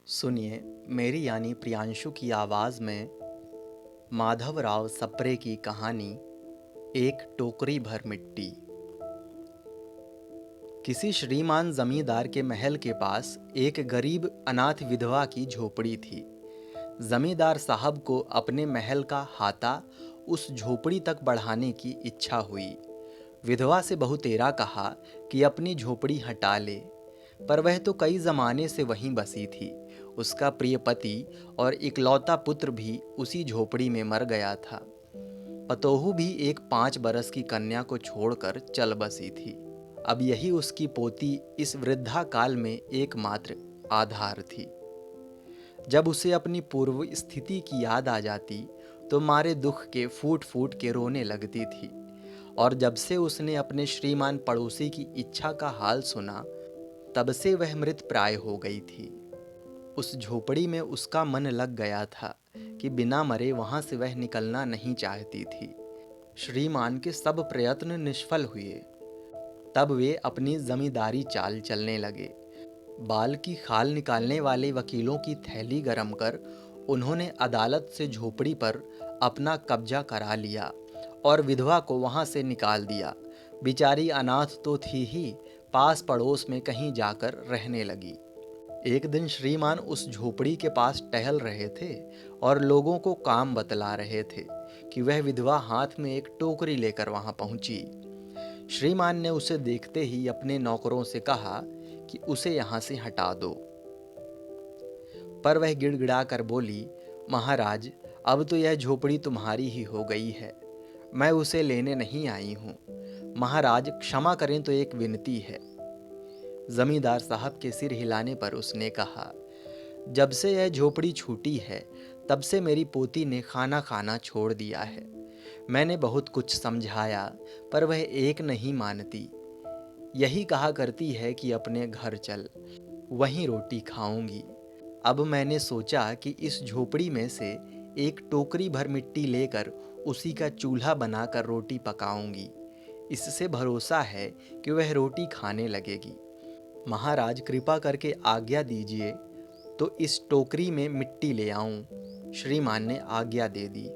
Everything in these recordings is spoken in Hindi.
सुनिए, मेरी यानी प्रियांशु की आवाज़ में माधवराव सप्रे की कहानी एक टोकरी भर मिट्टी। किसी श्रीमान जमींदार के महल के पास एक गरीब अनाथ विधवा की झोपड़ी थी। जमींदार साहब को अपने महल का हाता उस झोपड़ी तक बढ़ाने की इच्छा हुई। विधवा से बहुतेरा कहा कि अपनी झोपड़ी हटा ले, पर वह तो कई जमाने से वहीं बसी थी। उसका प्रिय पति और इकलौता पुत्र भी उसी झोपड़ी में मर गया था। पतोहू भी एक 5 बरस की कन्या को छोड़कर चल बसी थी। अब यही उसकी पोती इस वृद्धा काल में एकमात्र आधार थी। जब उसे अपनी पूर्व स्थिति की याद आ जाती तो मारे दुख के फूट फूट के रोने लगती थी। और जब से उसने अपने श्रीमान पड़ोसी की इच्छा का हाल सुना, तब से वह मृत प्राय हो गई थी। उस झोपड़ी में उसका मन लग गया था कि बिना मरे वहां से वह निकलना नहीं चाहती थी। श्रीमान के सब प्रयत्न निष्फल हुए। तब वे अपनी जमींदारी चाल चलने लगे। बाल की खाल निकालने वाले वकीलों की थैली गरम कर उन्होंने अदालत से झोपड़ी पर अपना कब्जा करा लिया और विधवा को वहां से निकाल दिया। बेचारी अनाथ तो थी ही, पास पड़ोस में कहीं जाकर रहने लगी। एक दिन श्रीमान उस झोपड़ी के पास टहल रहे थे और लोगों को काम बतला रहे थे कि वह विधवा हाथ में एक टोकरी लेकर वहां पहुंची। श्रीमान ने उसे देखते ही अपने नौकरों से कहा कि उसे यहां से हटा दो, पर वह गिड़गिड़ा कर बोली, महाराज, अब तो यह झोपड़ी तुम्हारी ही हो गई है, मैं उसे लेने नहीं आई हूं। महाराज क्षमा करें तो एक विनती है। जमींदार साहब के सिर हिलाने पर उसने कहा, जब से यह झोपड़ी छूटी है तब से मेरी पोती ने खाना खाना छोड़ दिया है। मैंने बहुत कुछ समझाया, पर वह एक नहीं मानती। यही कहा करती है कि अपने घर चल, वहीं रोटी खाऊंगी। अब मैंने सोचा कि इस झोपड़ी में से एक टोकरी भर मिट्टी लेकर उसी का चूल्हा बनाकर रोटी पकाऊंगी। इससे भरोसा है कि वह रोटी खाने लगेगी। महाराज कृपा करके आज्ञा दीजिए तो इस टोकरी में मिट्टी ले आऊं। श्रीमान ने आज्ञा दे दी।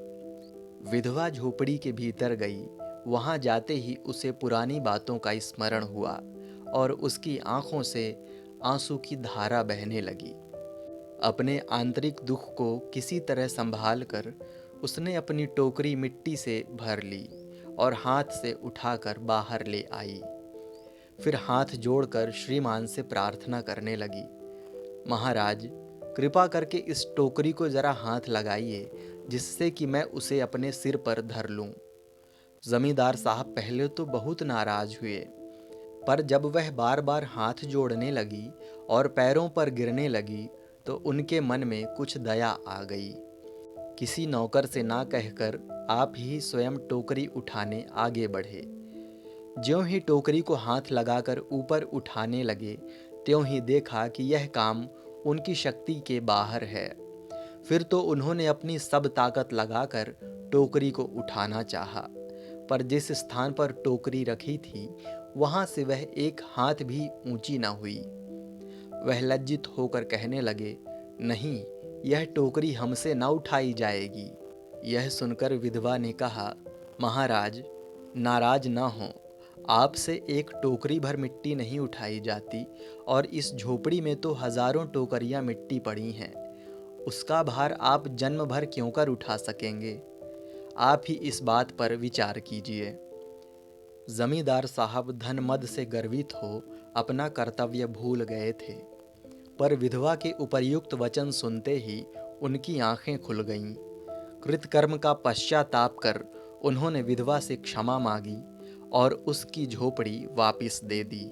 विधवा झोपड़ी के भीतर गई। वहां जाते ही उसे पुरानी बातों का स्मरण हुआ और उसकी आंखों से आंसू की धारा बहने लगी। अपने आंतरिक दुख को किसी तरह संभाल कर उसने अपनी टोकरी मिट्टी से भर ली और हाथ से उठाकर बाहर ले आई। फिर हाथ जोड़कर श्रीमान से प्रार्थना करने लगी, महाराज, कृपा करके इस टोकरी को जरा हाथ लगाइए, जिससे कि मैं उसे अपने सिर पर धर लूं। जमींदार साहब पहले तो बहुत नाराज हुए, पर जब वह बार बार हाथ जोड़ने लगी और पैरों पर गिरने लगी तो उनके मन में कुछ दया आ गई। किसी नौकर से ना कहकर आप ही स्वयं टोकरी उठाने आगे बढ़े। ज्यों ही टोकरी को हाथ लगाकर ऊपर उठाने लगे, त्यों ही देखा कि यह काम उनकी शक्ति के बाहर है। फिर तो उन्होंने अपनी सब ताकत लगाकर टोकरी को उठाना चाहा, पर जिस स्थान पर टोकरी रखी थी वहां से वह एक हाथ भी ऊंची न हुई। वह लज्जित होकर कहने लगे, नहीं, यह टोकरी हमसे न उठाई जाएगी। यह सुनकर विधवा ने कहा, महाराज, नाराज न हो, आपसे एक टोकरी भर मिट्टी नहीं उठाई जाती और इस झोपड़ी में तो हजारों टोकरियां मिट्टी पड़ी हैं। उसका भार आप जन्म भर क्यों कर उठा सकेंगे? आप ही इस बात पर विचार कीजिए। जमींदार साहब धनमद से गर्वित हो अपना कर्तव्य भूल गए थे, पर विधवा के उपर्युक्त वचन सुनते ही उनकी आंखें खुल गईं। कृतकर्म का पश्चाताप कर उन्होंने विधवा से क्षमा मांगी और उसकी झोपड़ी वापस दे दी।